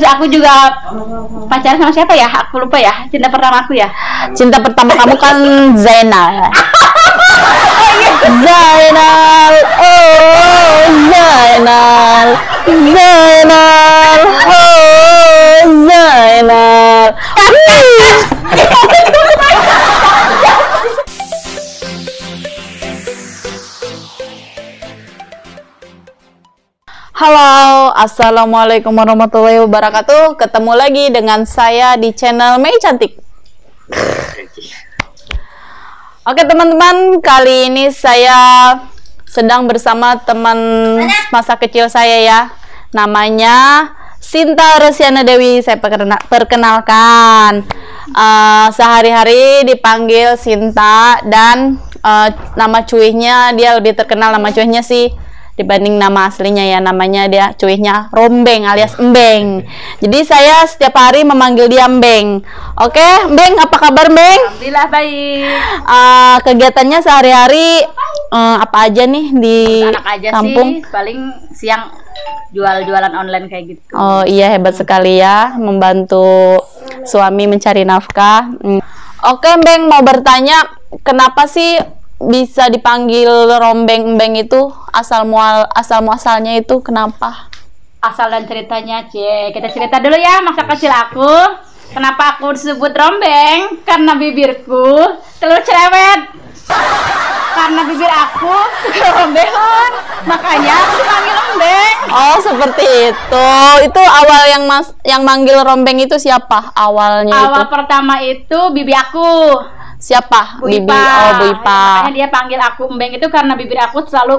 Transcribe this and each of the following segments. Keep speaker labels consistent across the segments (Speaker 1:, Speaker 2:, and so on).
Speaker 1: Terus aku juga pacaran sama siapa ya? Aku lupa ya. Cinta pertama aku ya.
Speaker 2: Cinta pertama kamu kan Zainal. Zainal, oh Zainal, Zainal, oh Zainal. Halo, assalamualaikum warahmatullahi wabarakatuh. Ketemu lagi dengan saya di channel Mei Cantik. Oke teman-teman, kali ini saya sedang bersama teman masa kecil saya ya. Namanya Sinta Rosiana Dewi. Saya perkenalkan. Sehari-hari dipanggil Sinta dan nama cuihnya dia lebih terkenal nama cuihnya sih dibanding nama aslinya ya, namanya dia cuihnya Rombeng alias Embeng. Jadi saya setiap hari memanggil dia Embeng. Oke, Embeng, apa kabar Embeng?
Speaker 1: Alhamdulillah baik.
Speaker 2: Kegiatannya sehari-hari apa aja nih di
Speaker 1: Anak aja
Speaker 2: kampung?
Speaker 1: sih, paling siang jualan online kayak gitu.
Speaker 2: Oh iya, hebat sekali ya, membantu suami mencari nafkah. Oke, Embeng mau bertanya, kenapa sih bisa dipanggil Rombeng Embeng itu? Asal muasalnya itu kenapa?
Speaker 1: Asal dan ceritanya, kita cerita dulu ya masa kecil aku. Kenapa aku disebut Rombeng? Karena bibirku telur cerewet. Karena bibir aku rombengan, makanya aku dipanggil Rombeng.
Speaker 2: Oh seperti itu. Itu awal yang manggil Rombeng itu siapa awalnya?
Speaker 1: Awal
Speaker 2: itu?
Speaker 1: pertama itu bibi aku.
Speaker 2: Siapa?
Speaker 1: Bu
Speaker 2: Bibi.
Speaker 1: Ipa.
Speaker 2: Oh Bu Ipa.
Speaker 1: Makanya dia panggil aku Embeng itu karena bibir aku selalu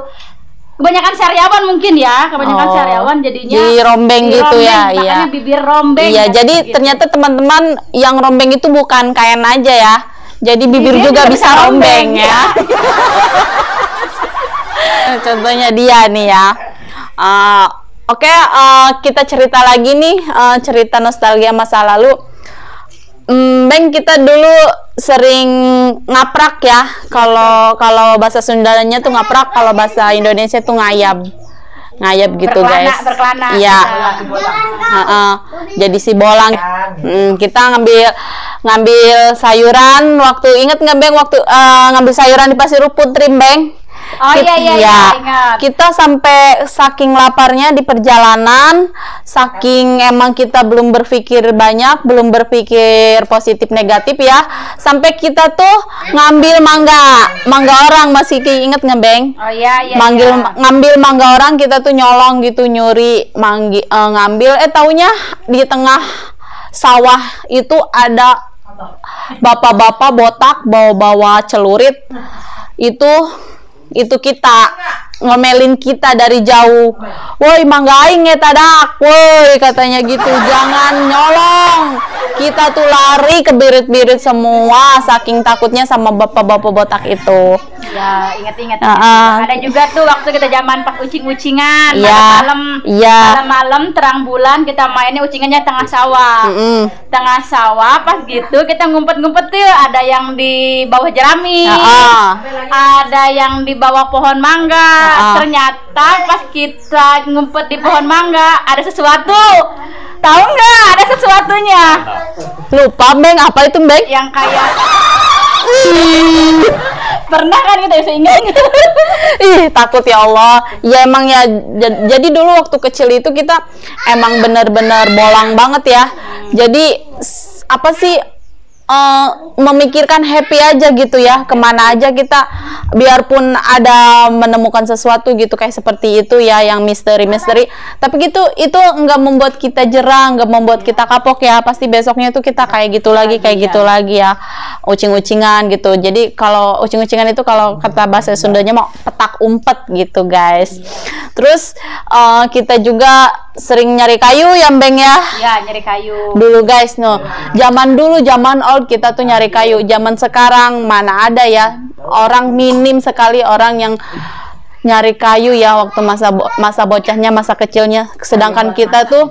Speaker 1: kebanyakan sariawan mungkin ya, kebanyakan sariawan jadinya
Speaker 2: di rombeng gitu ya.
Speaker 1: Makanya
Speaker 2: Iya.
Speaker 1: bibir rombeng.
Speaker 2: Iya, jadi
Speaker 1: gitu.
Speaker 2: ternyata teman-teman yang rombeng itu bukan kain aja ya. Jadi bibir juga bisa rombeng ya. Contohnya dia nih ya. Oke, kita cerita lagi nih, cerita nostalgia masa lalu. Beng, kita dulu sering ngaprak ya. Kalau bahasa Sundanya tuh ngaprak, kalau bahasa Indonesia tuh ngayab gitu guys.
Speaker 1: Berkelana.
Speaker 2: Iya. Jadi si bolang. Kita ngambil sayuran. Inget nggak Beng waktu ngambil sayuran di Pasir Putri Beng?
Speaker 1: Oh iya, ingat.
Speaker 2: Kita sampai saking laparnya di perjalanan, saking emang kita belum berpikir banyak, belum berpikir positif negatif ya, sampai kita tuh ngambil mangga orang. Masih inget nggak Beng?
Speaker 1: Oh iya.
Speaker 2: Ngambil mangga orang, kita tuh nyolong gitu, nyuri ngambil. Taunya di tengah sawah itu ada bapak-bapak botak bawa celurit. Itu kita ngomelin kita dari jauh. Woi, mangga aing eta dak, woi, katanya gitu. Jangan nyolong. Kita tuh lari ke birit-birit semua saking takutnya sama bapak-bapak botak itu.
Speaker 1: Ya, ingat. Ada juga tuh waktu kita zaman pas ucing-ucingan, malam-malam terang bulan kita mainnya ucingannya tengah sawah. Tengah sawah pas gitu kita ngumpet-ngumpet tuh, ada yang di bawah jerami. Ada yang di bawah pohon mangga. Ternyata pas kita ngumpet di pohon mangga ada sesuatu. Tahu nggak ada sesuatunya?
Speaker 2: Lupa Beng, apa itu Beng?
Speaker 1: Yang kayak pernah kan kita bisa ingat.
Speaker 2: Ih, takut ya Allah. Ya emang ya, jadi dulu waktu kecil itu kita emang bener-bener bolang banget ya. Jadi apa sih, memikirkan happy aja gitu ya, kemana aja kita, biarpun ada menemukan sesuatu gitu kayak seperti itu ya, yang misteri, tapi gitu itu nggak membuat kita jerah, nggak membuat kita kapok ya. Pasti besoknya tuh kita kayak gitu lagi ya, ucing-ucingan gitu. Jadi kalau ucing-ucingan itu kalau kata bahasa Sundanya mau petak umpet gitu guys. Terus kita juga sering nyari kayu ya Beng ya.
Speaker 1: Ya, nyari kayu
Speaker 2: Dulu guys, zaman old kita tuh nyari kayu. Zaman sekarang mana ada ya, orang minim sekali orang yang nyari kayu ya waktu masa bocahnya, masa kecilnya. Sedangkan kita tuh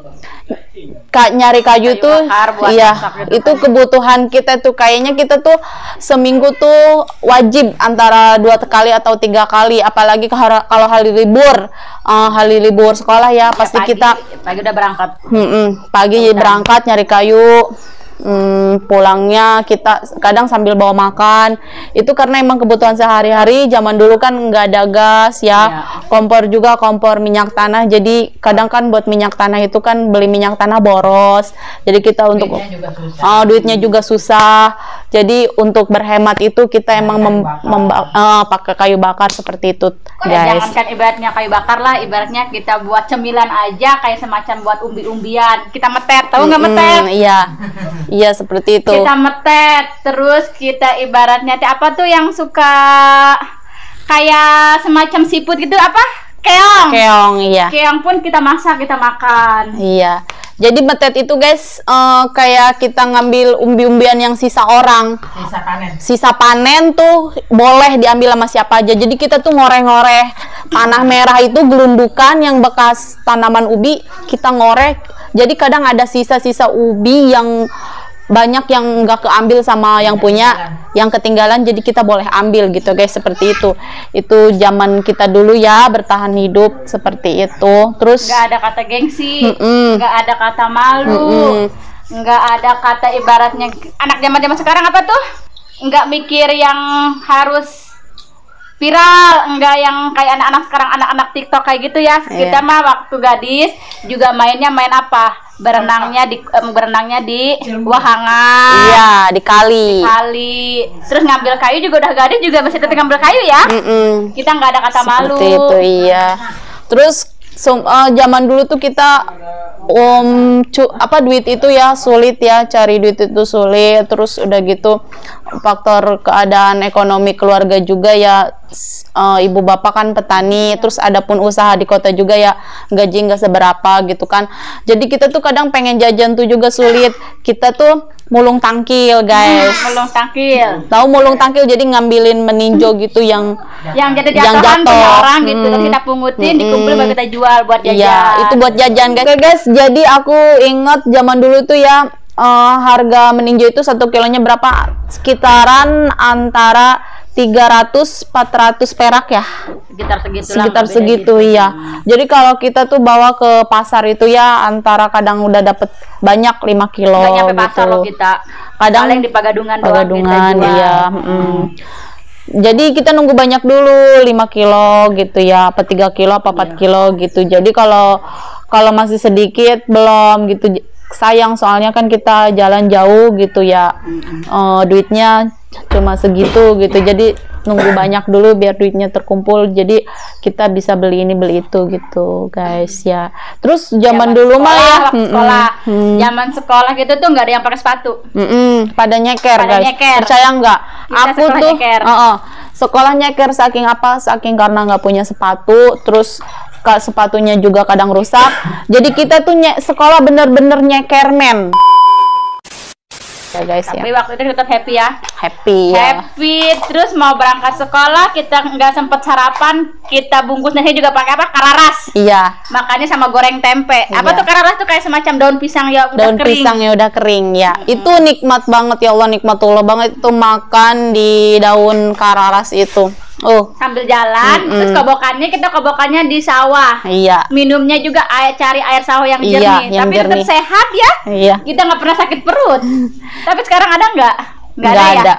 Speaker 2: nyari kayu tuh iya itu kebutuhan kita tuh, kayaknya kita tuh seminggu tuh wajib antara 2 kali atau 3 kali, apalagi kalau hari libur sekolah ya, pasti
Speaker 1: pagi udah berangkat.
Speaker 2: Pagi berangkat nyari kayu. Pulangnya kita kadang sambil bawa makan, itu karena emang kebutuhan sehari-hari. Zaman dulu kan nggak ada gas ya, kompor juga kompor minyak tanah, jadi kadang kan buat minyak tanah itu kan beli minyak tanah boros, jadi kita untuk duitnya juga susah, jadi untuk berhemat itu kita emang pakai kayu bakar seperti itu guys.
Speaker 1: Jangankan ibaratnya kayu bakar lah, ibaratnya kita buat cemilan aja kayak semacam buat umbi-umbian, kita metet, tahu nggak metet?
Speaker 2: Iya seperti itu.
Speaker 1: Kita metet, terus kita ibaratnya apa tuh yang suka kayak semacam siput gitu, apa? Keong.
Speaker 2: Keong, iya.
Speaker 1: Keong pun kita masak, kita makan.
Speaker 2: Iya. Jadi metet itu guys, kayak kita ngambil umbi-umbian yang sisa orang. Sisa panen tuh boleh diambil sama siapa aja. Jadi kita tuh ngoreh-ngoreh tanah merah itu, gelundukan yang bekas tanaman ubi kita ngoreh. Jadi kadang ada sisa-sisa ubi yang banyak yang nggak keambil sama yang punya, yang ketinggalan, jadi kita boleh ambil gitu guys, seperti itu. Itu zaman kita dulu ya, bertahan hidup seperti itu. Terus
Speaker 1: nggak ada kata gengsi, nggak ada kata malu, nggak ada kata ibaratnya anak zaman sekarang apa tuh, nggak mikir yang harus viral, enggak yang kayak anak-anak sekarang, anak-anak TikTok kayak gitu ya. Kita mah waktu gadis juga mainnya main apa? Berenangnya di wahangan.
Speaker 2: Iya, di kali.
Speaker 1: Terus ngambil kayu juga, udah gadis juga masih tetap ngambil kayu ya. Kita nggak ada kata malu.
Speaker 2: Seperti itu, iya. Terus zaman dulu tuh kita duit itu ya sulit ya, cari duit itu sulit. Terus udah gitu faktor keadaan ekonomi keluarga juga ya, ibu bapak kan petani, terus ada pun usaha di kota juga ya, gaji nggak seberapa gitu kan. Jadi kita tuh kadang pengen jajan tuh juga sulit. Kita tuh mulung tangkil guys.
Speaker 1: Mulung tangkil.
Speaker 2: Tahu mulung tangkil? Jadi ngambilin meninjo gitu yang
Speaker 1: jatuh orang gitu, terus kita pungutin, dikumpulin baru kita jual buat jajan.
Speaker 2: Iya, itu buat jajan guys. Oke guys, jadi aku ingat zaman dulu tuh ya, harga meninjo itu 1 kilonya berapa? Sekitaran antara 300-400 perak ya, sekitar segitu ya. Jadi kalau kita tuh bawa ke pasar itu ya, antara kadang udah dapet banyak 5 kilo
Speaker 1: nggak nyampe
Speaker 2: gitu.
Speaker 1: pasar loh kita, kadang di Pagadungan doang kita jual.
Speaker 2: Iya. Jadi kita nunggu banyak dulu, 5 kilo gitu ya, apa 3 kilo apa 4 kilo gitu. Jadi kalau masih sedikit belum gitu, sayang, soalnya kan kita jalan jauh gitu ya, duitnya cuma segitu gitu, jadi nunggu banyak dulu biar duitnya terkumpul, jadi kita bisa beli ini beli itu gitu guys ya. Terus zaman dulu mah ya
Speaker 1: zaman sekolah gitu tuh nggak ada yang pakai sepatu,
Speaker 2: pada nyeker guys. Percaya nggak? Aku tuh sekolah nyeker saking karena nggak punya sepatu, terus sepatunya juga kadang rusak, jadi kita tuh sekolah bener-bener nyeker men ya guys.
Speaker 1: Tapi waktu itu tetap happy ya.
Speaker 2: Happy.
Speaker 1: Terus mau berangkat sekolah kita nggak sempet sarapan, kita bungkus nasi juga pakai apa? Kararas.
Speaker 2: Iya.
Speaker 1: Makannya sama goreng tempe. Apa tuh kararas tuh? Kayak semacam daun pisang ya udah kering.
Speaker 2: Daun pisang ya udah kering ya. Itu nikmat banget ya Allah, nikmatullah banget itu makan di daun kararas itu.
Speaker 1: Sambil jalan, terus kita kobokannya di sawah.
Speaker 2: Iya.
Speaker 1: Minumnya juga cari air sawah yang jernih.
Speaker 2: Yang
Speaker 1: tapi
Speaker 2: jernih.
Speaker 1: tetap sehat ya.
Speaker 2: Iya.
Speaker 1: Kita nggak pernah sakit perut. Tapi sekarang ada nggak? Nggak ada. Ya?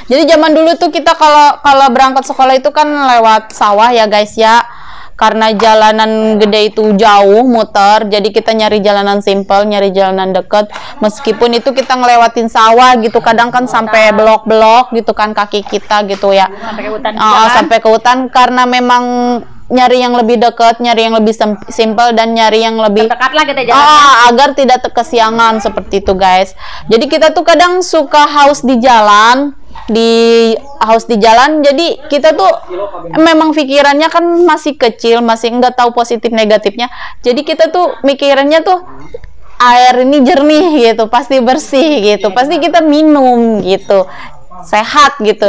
Speaker 2: Jadi zaman dulu tuh kita kalau berangkat sekolah itu kan lewat sawah ya guys ya. Karena jalanan gede itu jauh muter, jadi kita nyari jalanan simple, nyari jalanan deket. Meskipun itu kita ngelewatin sawah gitu, kadang kan sampai blok-blok gitu kan kaki kita gitu ya.
Speaker 1: Sampai ke hutan.
Speaker 2: Sampai ke hutan karena memang nyari yang lebih dekat, nyari yang lebih simple, dan nyari yang lebih
Speaker 1: dekat lah kita jalan.
Speaker 2: Agar tidak kesiangan seperti itu guys. Jadi kita tuh kadang suka haus di jalan, jadi kita tuh memang pikirannya kan masih kecil, masih nggak tahu positif negatifnya, jadi kita tuh mikirannya tuh air ini jernih gitu, pasti bersih gitu, pasti kita minum gitu, sehat gitu.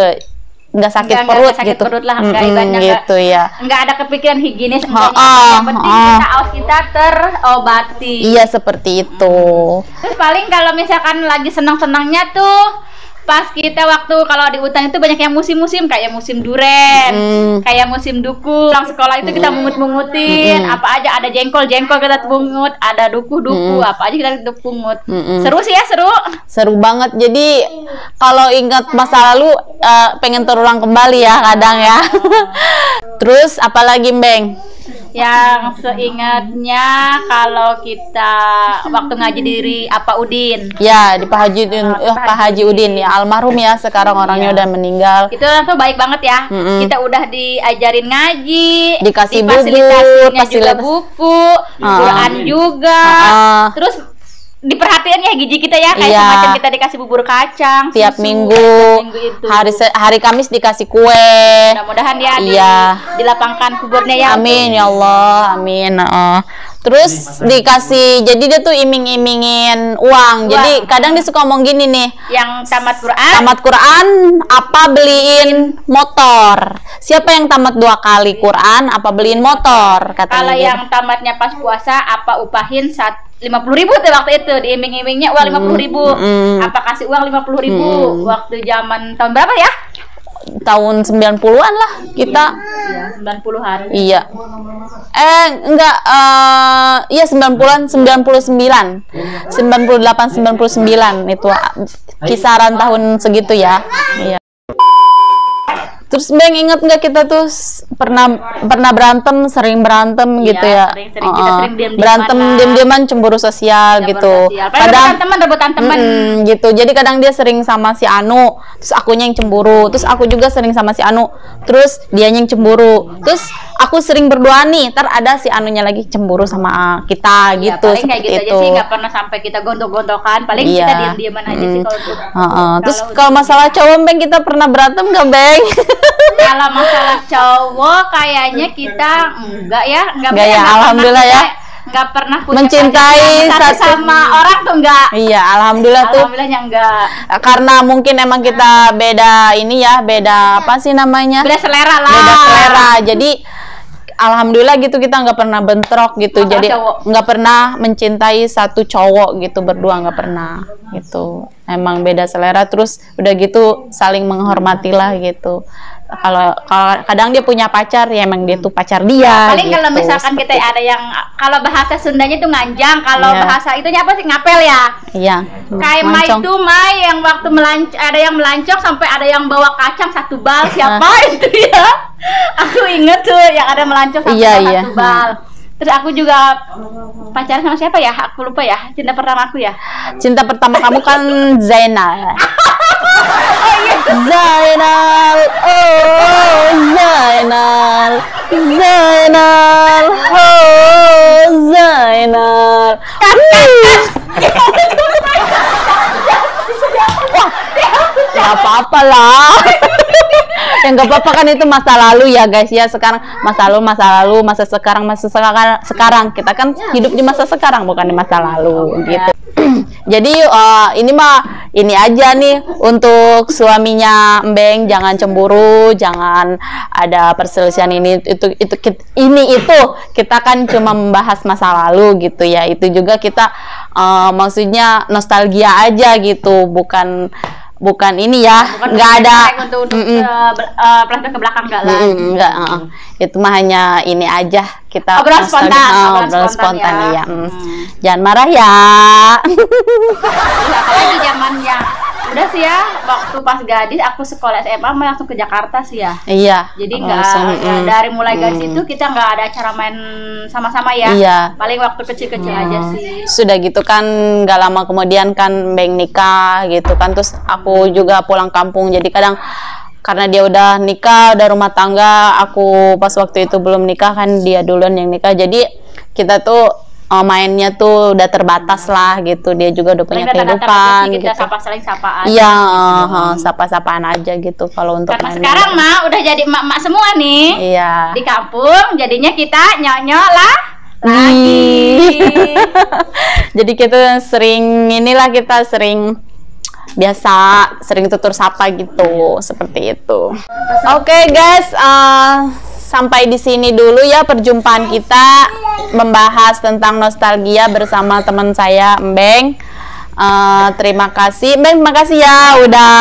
Speaker 2: nggak sakit perut
Speaker 1: sakit
Speaker 2: gitu.
Speaker 1: Perut lah, gitu
Speaker 2: ya.
Speaker 1: Nggak ada kepikiran higienis, yang penting kita aus kita terobati.
Speaker 2: Iya, seperti itu.
Speaker 1: Terus paling kalau misalkan lagi senang-senangnya tuh pas kita waktu kalau di hutan itu banyak yang musim-musim, kayak musim duren, kayak musim duku. Pulang sekolah itu kita mungut-mungutin apa aja, ada jengkol kita pungut, ada duku apa aja kita pungut. Seru sih ya, seru
Speaker 2: banget. Jadi kalau ingat masa lalu pengen terulang kembali ya kadang ya. Terus apalagi Mbeng?
Speaker 1: Yang seingatnya kalau kita waktu ngaji diri Pak Udin.
Speaker 2: Ya, di Pak Haji Udin ya, almarhum ya, sekarang orangnya udah meninggal.
Speaker 1: Itu tuh baik banget ya. Kita udah diajarin ngaji,
Speaker 2: dikasih bubur,
Speaker 1: juga buku, Quran juga. Terus diperhatiin ya gizi kita ya, kayak semacam kita dikasih bubur kacang
Speaker 2: tiap minggu itu. Hari Kamis dikasih kue.
Speaker 1: Mudah-mudahan ya dilapangkan kuburnya ya.
Speaker 2: Amin ya Allah, amin. Terus dikasih, jadi dia tuh iming-imingin uang. Jadi kadang dia suka ngomong gini nih,
Speaker 1: yang tamat
Speaker 2: Quran apa beliin motor. Siapa yang tamat 2 kali Quran apa beliin motor, katanya.
Speaker 1: Kalau yang tamatnya pas puasa apa upahin 50.000 tuh waktu itu, diiming-imingnya uang 50.000. Apa kasih uang 50.000 waktu zaman tahun berapa ya?
Speaker 2: Tahun 90-an lah kita.
Speaker 1: Iya, 90-an.
Speaker 2: Iya. Enggak, iya 90-an, 99. 98 99 itu kisaran tahun segitu ya. Iya. Terus Bang, inget nggak kita tuh pernah berantem, sering berantem gitu ya?
Speaker 1: Sering kita sering
Speaker 2: berantem diam-diaman, cemburu sosial gitu.
Speaker 1: Kadang rebutan teman
Speaker 2: gitu. Jadi kadang dia sering sama si Anu, terus akunya yang cemburu. Terus aku juga sering sama si Anu, terus dianya yang cemburu. Terus aku sering berdoa nih, ntar ada si Anunya lagi cemburu sama kita gitu.
Speaker 1: Paling kayak gitu aja sih, nggak pernah sampai kita gontok-gontokan. Paling kita diam-diaman aja sih kalau untuk.
Speaker 2: Terus kalau masalah cowok Bang, kita pernah berantem nggak Bang?
Speaker 1: Kalau masalah cowok kayaknya kita enggak ya,
Speaker 2: alhamdulillah ya.
Speaker 1: Nggak pernah punya
Speaker 2: mencintai
Speaker 1: satu sama orang tuh enggak.
Speaker 2: Iya, alhamdulillah tuh.
Speaker 1: Alhamdulillahnya enggak.
Speaker 2: Karena mungkin emang kita beda ini ya, beda apa sih namanya?
Speaker 1: Beda selera lah.
Speaker 2: Beda selera. Jadi alhamdulillah gitu kita nggak pernah bentrok gitu. Jadi nggak pernah mencintai satu cowok gitu, berdua nggak pernah gitu. Emang beda selera, terus udah gitu saling menghormati lah gitu. Kalau kadang dia punya pacar, ya emang dia tuh pacar dia.
Speaker 1: Paling gitu, kalau misalkan kita ada yang, kalau bahasa Sundanya tuh nganjang, kalau bahasa itunya apa sih, ngapel ya?
Speaker 2: Iya.
Speaker 1: Kayak Mai tuh yang waktu ada yang melancong sampai ada yang bawa kacang 1 bal, siapa itu ya? Aku inget tuh yang ada melancong sampai 1 bal. Terus aku juga pacaran sama siapa ya? Aku lupa ya. Cinta pertama aku ya.
Speaker 2: Cinta pertama kamu kan Zainal. Zainal, oh Zainal, Zainal, oh Zainal. Wah, nggak apa-apa lah. Yang nggak apa-apa kan itu masa lalu ya guys ya. Sekarang masa lalu, masa sekarang kita kan hidup di masa sekarang, bukan di masa lalu gitu. Jadi ini aja nih untuk suaminya Mbeng, jangan cemburu, jangan ada perselisihan itu kita kan cuma membahas masa lalu gitu ya. Itu juga kita maksudnya nostalgia aja gitu, bukan ini ya, nggak ada
Speaker 1: flashback ke belakang enggak.
Speaker 2: Itu mah hanya ini aja, kita
Speaker 1: obrolan
Speaker 2: spontan ya. Jangan marah ya.
Speaker 1: Apalagi zamannya udah sih ya, waktu pas gadis aku sekolah SMA langsung ke Jakarta sih ya.
Speaker 2: Iya.
Speaker 1: Jadi dari mulai gadis itu kita nggak ada acara main sama-sama ya.
Speaker 2: Iya.
Speaker 1: Paling waktu kecil-kecil aja sih.
Speaker 2: Sudah gitu kan, nggak lama kemudian kan Mbeng nikah gitu kan, terus aku juga pulang kampung. Jadi kadang karena dia udah nikah, udah rumah tangga, aku pas waktu itu belum nikah kan, dia duluan yang nikah. Jadi kita tuh mainnya tuh udah terbatas lah gitu. Dia juga udah punya kehidupan gitu.
Speaker 1: Kita sapa-sapaan.
Speaker 2: Iya, sapa-sapaan aja gitu kalau untuk
Speaker 1: karena sekarang mah udah jadi emak-emak semua nih.
Speaker 2: Iya.
Speaker 1: Di kampung jadinya kita nyok-nyok lah lagi.
Speaker 2: Jadi kita sering biasa sering tutur sapa gitu, seperti itu. Oke, guys, sampai di sini dulu ya perjumpaan kita membahas tentang nostalgia bersama teman saya, Mbeng. Terima kasih, Mbeng. Terima kasih ya udah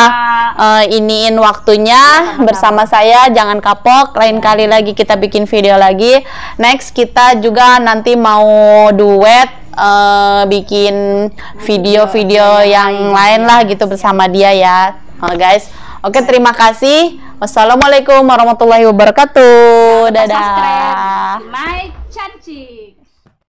Speaker 2: iniin waktunya bersama saya. Jangan kapok, lain kali lagi kita bikin video lagi. Next kita juga nanti mau duet, bikin video-video yang lain lah gitu bersama dia ya, guys. Oke, terima kasih. Wassalamualaikum warahmatullahi wabarakatuh. Dadah.
Speaker 1: My Chanci.